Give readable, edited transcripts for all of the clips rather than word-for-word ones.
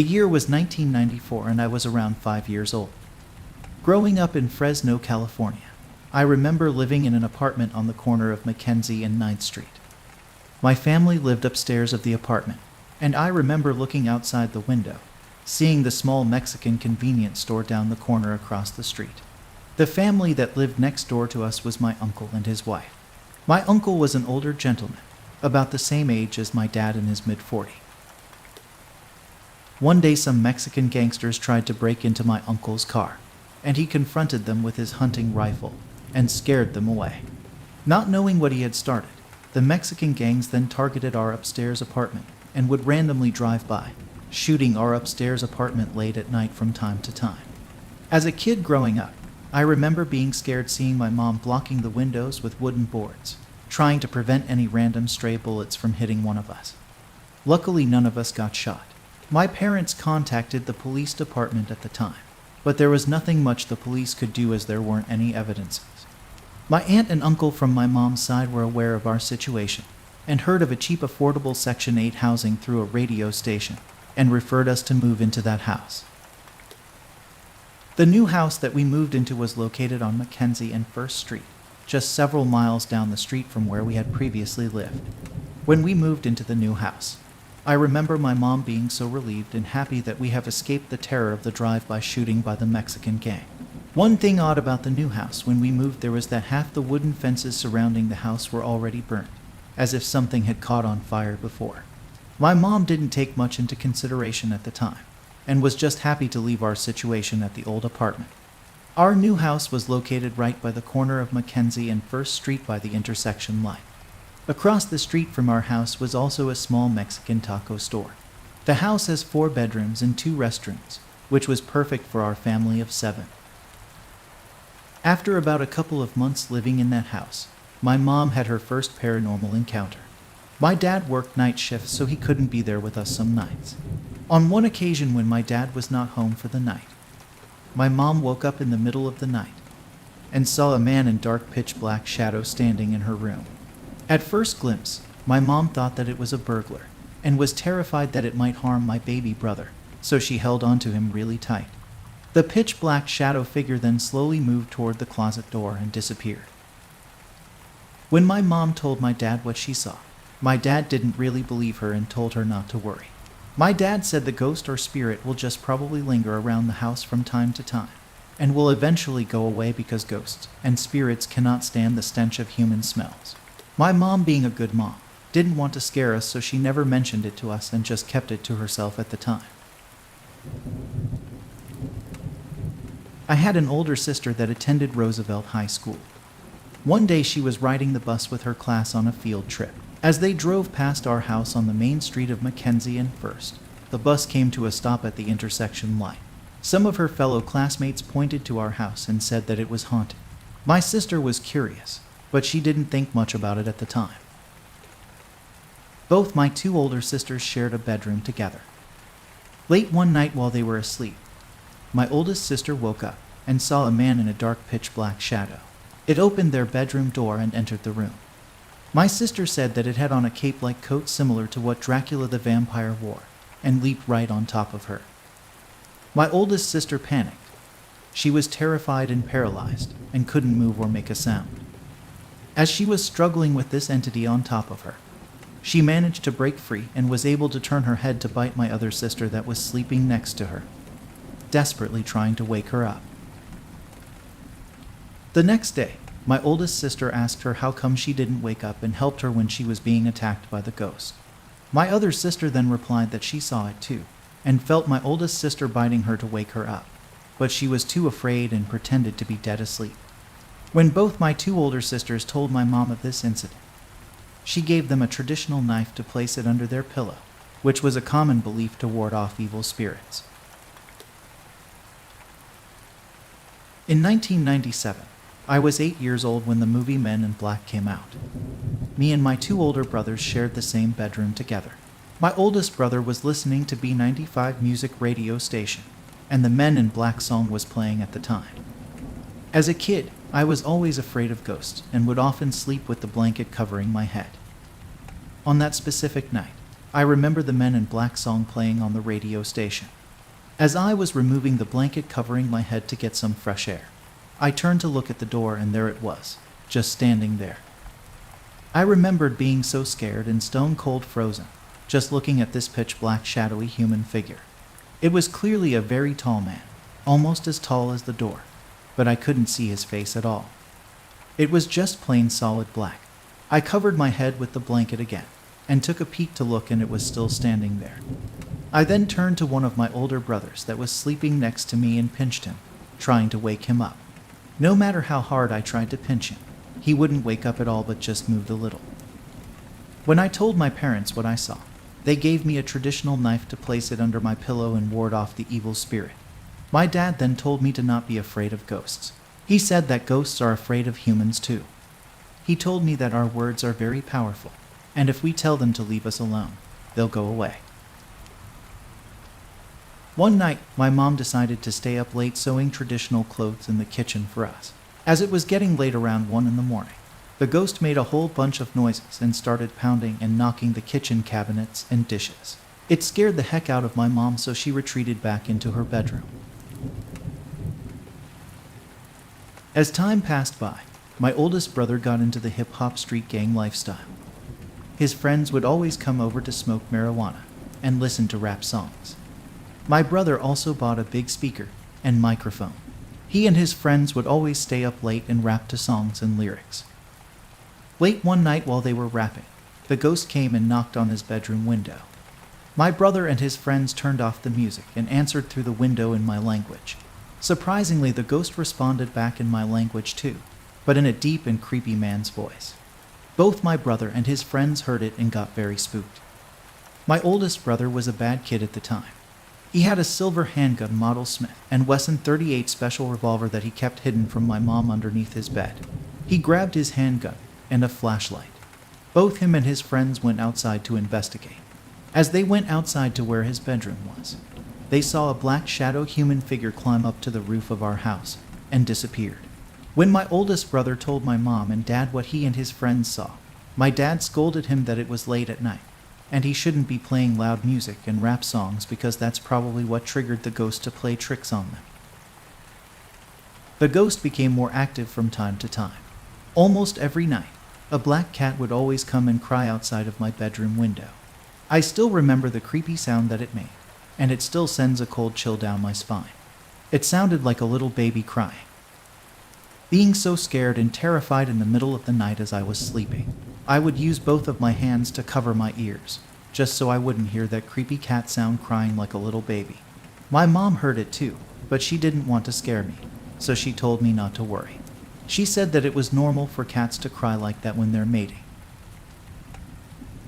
The year was 1994 and I was around 5 years old. Growing up in Fresno, California, I remember living in an apartment on the corner of Mackenzie and 9th Street. My family lived upstairs of the apartment, and I remember looking outside the window, seeing the small Mexican convenience store down the corner across the street. The family that lived next door to us was my uncle and his wife. My uncle was an older gentleman, about the same age as my dad in his mid-40s. One day some Mexican gangsters tried to break into my uncle's car, and he confronted them with his hunting rifle and scared them away. Not knowing what he had started, the Mexican gangs then targeted our upstairs apartment and would randomly drive by, shooting our upstairs apartment late at night from time to time. As a kid growing up, I remember being scared seeing my mom blocking the windows with wooden boards, trying to prevent any random stray bullets from hitting one of us. Luckily, none of us got shot. My parents contacted the police department at the time, but there was nothing much the police could do as there weren't any evidences. My aunt and uncle from my mom's side were aware of our situation and heard of a cheap, affordable Section 8 housing through a radio station and referred us to move into that house. The new house that we moved into was located on Mackenzie and 1st Street, just several miles down the street from where we had previously lived. When we moved into the new house, I remember my mom being so relieved and happy that we have escaped the terror of the drive-by shooting by the Mexican gang. One thing odd about the new house when we moved there was that half the wooden fences surrounding the house were already burnt, as if something had caught on fire before. My mom didn't take much into consideration at the time, and was just happy to leave our situation at the old apartment. Our new house was located right by the corner of Mackenzie and 1st Street by the intersection line. Across the street from our house was also a small Mexican taco store. The house has 4 bedrooms and 2 restrooms, which was perfect for our family of 7. After about a couple of months living in that house, my mom had her first paranormal encounter. My dad worked night shifts, so he couldn't be there with us some nights. On one occasion when my dad was not home for the night, my mom woke up in the middle of the night and saw a man in dark pitch black shadow standing in her room. At first glimpse, my mom thought that it was a burglar and was terrified that it might harm my baby brother, so she held on to him really tight. The pitch black shadow figure then slowly moved toward the closet door and disappeared. When my mom told my dad what she saw, my dad didn't really believe her and told her not to worry. My dad said the ghost or spirit will just probably linger around the house from time to time and will eventually go away because ghosts and spirits cannot stand the stench of human smells. My mom, being a good mom, didn't want to scare us, so she never mentioned it to us and just kept it to herself at the time. I had an older sister that attended Roosevelt High School. One day she was riding the bus with her class on a field trip. As they drove past our house on the main street of Mackenzie and 1st, the bus came to a stop at the intersection line. Some of her fellow classmates pointed to our house and said that it was haunted. My sister was curious, but she didn't think much about it at the time. Both my 2 older sisters shared a bedroom together. Late one night while they were asleep, my oldest sister woke up and saw a man in a dark pitch black shadow. It opened their bedroom door and entered the room. My sister said that it had on a cape-like coat similar to what Dracula the vampire wore, and leaped right on top of her. My oldest sister panicked. She was terrified and paralyzed, and couldn't move or make a sound. As she was struggling with this entity on top of her, she managed to break free and was able to turn her head to bite my other sister that was sleeping next to her, desperately trying to wake her up. The next day, my oldest sister asked her how come she didn't wake up and helped her when she was being attacked by the ghost. My other sister then replied that she saw it too, and felt my oldest sister biting her to wake her up, but she was too afraid and pretended to be dead asleep. When both my 2 older sisters told my mom of this incident, she gave them a traditional knife to place it under their pillow, which was a common belief to ward off evil spirits. In 1997, I was 8 years old when the movie Men in Black came out. Me and my 2 older brothers shared the same bedroom together. My oldest brother was listening to B95 music radio station, and the Men in Black song was playing at the time. As a kid, I was always afraid of ghosts and would often sleep with the blanket covering my head. On that specific night, I remember the Men in Black song playing on the radio station. As I was removing the blanket covering my head to get some fresh air, I turned to look at the door and there it was, just standing there. I remembered being so scared and stone cold frozen, just looking at this pitch black shadowy human figure. It was clearly a very tall man, almost as tall as the door, but I couldn't see his face at all. It was just plain solid black. I covered my head with the blanket again, and took a peek to look, and it was still standing there. I then turned to one of my older brothers that was sleeping next to me and pinched him, trying to wake him up. No matter how hard I tried to pinch him, he wouldn't wake up at all but just moved a little. When I told my parents what I saw, they gave me a traditional knife to place it under my pillow and ward off the evil spirit. My dad then told me to not be afraid of ghosts. He said that ghosts are afraid of humans too. He told me that our words are very powerful, and if we tell them to leave us alone, they'll go away. One night, my mom decided to stay up late sewing traditional clothes in the kitchen for us. As it was getting late around 1 a.m, the ghost made a whole bunch of noises and started pounding and knocking the kitchen cabinets and dishes. It scared the heck out of my mom, so she retreated back into her bedroom. As time passed by, my oldest brother got into the hip-hop street gang lifestyle. His friends would always come over to smoke marijuana and listen to rap songs. My brother also bought a big speaker and microphone. He and his friends would always stay up late and rap to songs and lyrics. Late one night while they were rapping, the ghost came and knocked on his bedroom window. My brother and his friends turned off the music and answered through the window in my language. Surprisingly, the ghost responded back in my language too, but in a deep and creepy man's voice. Both my brother and his friends heard it and got very spooked. My oldest brother was a bad kid at the time. He had a silver handgun Model Smith & Wesson .38 special revolver that he kept hidden from my mom underneath his bed. He grabbed his handgun and a flashlight. Both him and his friends went outside to investigate. As they went outside to where his bedroom was, they saw a black shadow human figure climb up to the roof of our house and disappeared. When my oldest brother told my mom and dad what he and his friends saw, my dad scolded him that it was late at night, and he shouldn't be playing loud music and rap songs because that's probably what triggered the ghost to play tricks on them. The ghost became more active from time to time. Almost every night, a black cat would always come and cry outside of my bedroom window. I still remember the creepy sound that it made, and it still sends a cold chill down my spine. It sounded like a little baby crying. Being so scared and terrified in the middle of the night as I was sleeping, I would use both of my hands to cover my ears, just so I wouldn't hear that creepy cat sound crying like a little baby. My mom heard it too, but she didn't want to scare me, so she told me not to worry. She said that it was normal for cats to cry like that when they're mating.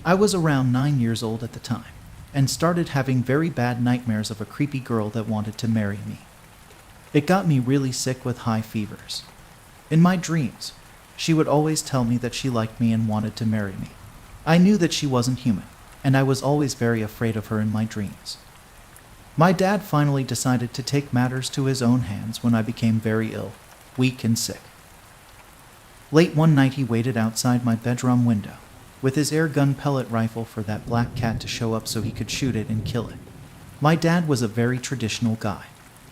I was around 9 years old at the time, and started having very bad nightmares of a creepy girl that wanted to marry me. It got me really sick with high fevers. In my dreams, she would always tell me that she liked me and wanted to marry me. I knew that she wasn't human, and I was always very afraid of her in my dreams. My dad finally decided to take matters to his own hands when I became very ill, weak and sick. Late one night he waited outside my bedroom window with his air gun pellet rifle for that black cat to show up so he could shoot it and kill it. My dad was a very traditional guy.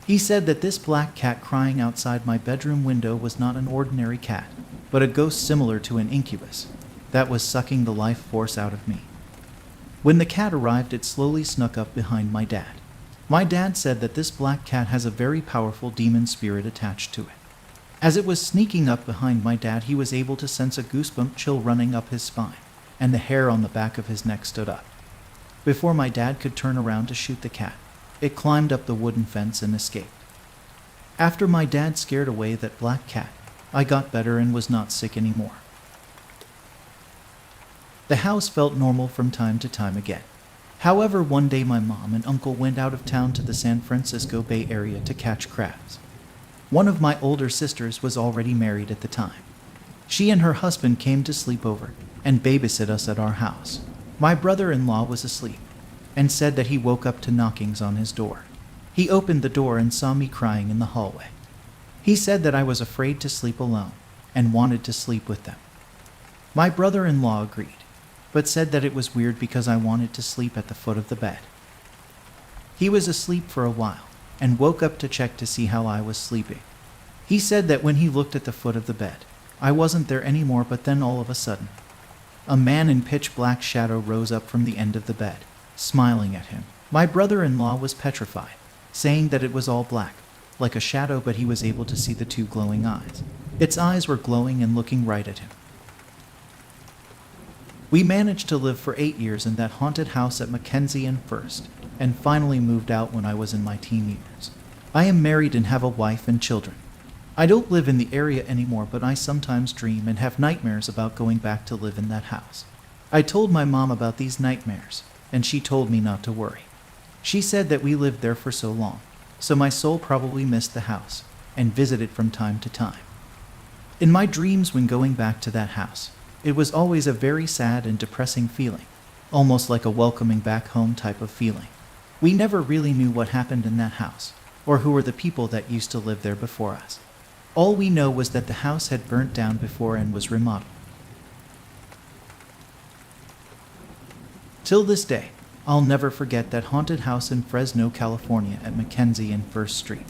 He said that this black cat crying outside my bedroom window was not an ordinary cat, but a ghost similar to an incubus that was sucking the life force out of me. When the cat arrived, it slowly snuck up behind my dad. My dad said that this black cat has a very powerful demon spirit attached to it. As it was sneaking up behind my dad, he was able to sense a goosebump chill running up his spine, and the hair on the back of his neck stood up. Before my dad could turn around to shoot the cat, it climbed up the wooden fence and escaped. After my dad scared away that black cat, I got better and was not sick anymore. The house felt normal from time to time again. However, one day my mom and uncle went out of town to the San Francisco Bay Area to catch crabs. One of my older sisters was already married at the time. She and her husband came to sleep over and babysit us at our house. My brother-in-law was asleep and said that he woke up to knockings on his door. He opened the door and saw me crying in the hallway. He said that I was afraid to sleep alone and wanted to sleep with them. My brother-in-law agreed. but said that it was weird because I wanted to sleep at the foot of the bed. He was asleep for a while and woke up to check to see how I was sleeping. He said that when he looked at the foot of the bed, I wasn't there anymore, but then all of a sudden, a man in pitch black shadow rose up from the end of the bed, smiling at him. My brother-in-law was petrified, saying that it was all black, like a shadow, but he was able to see the two glowing eyes. Its eyes were glowing and looking right at him. We managed to live for 8 years in that haunted house at Mackenzie and First, and finally moved out when I was in my teen years. I am married and have a wife and children. I don't live in the area anymore, but I sometimes dream and have nightmares about going back to live in that house. I told my mom about these nightmares, and she told me not to worry. She said that we lived there for so long, so my soul probably missed the house and visited from time to time. In my dreams when going back to that house, it was always a very sad and depressing feeling, almost like a welcoming back home type of feeling. We never really knew what happened in that house, or who were the people that used to live there before us. All we know was that the house had burnt down before and was remodeled. Till this day, I'll never forget that haunted house in Fresno, California at Mackenzie and First Street.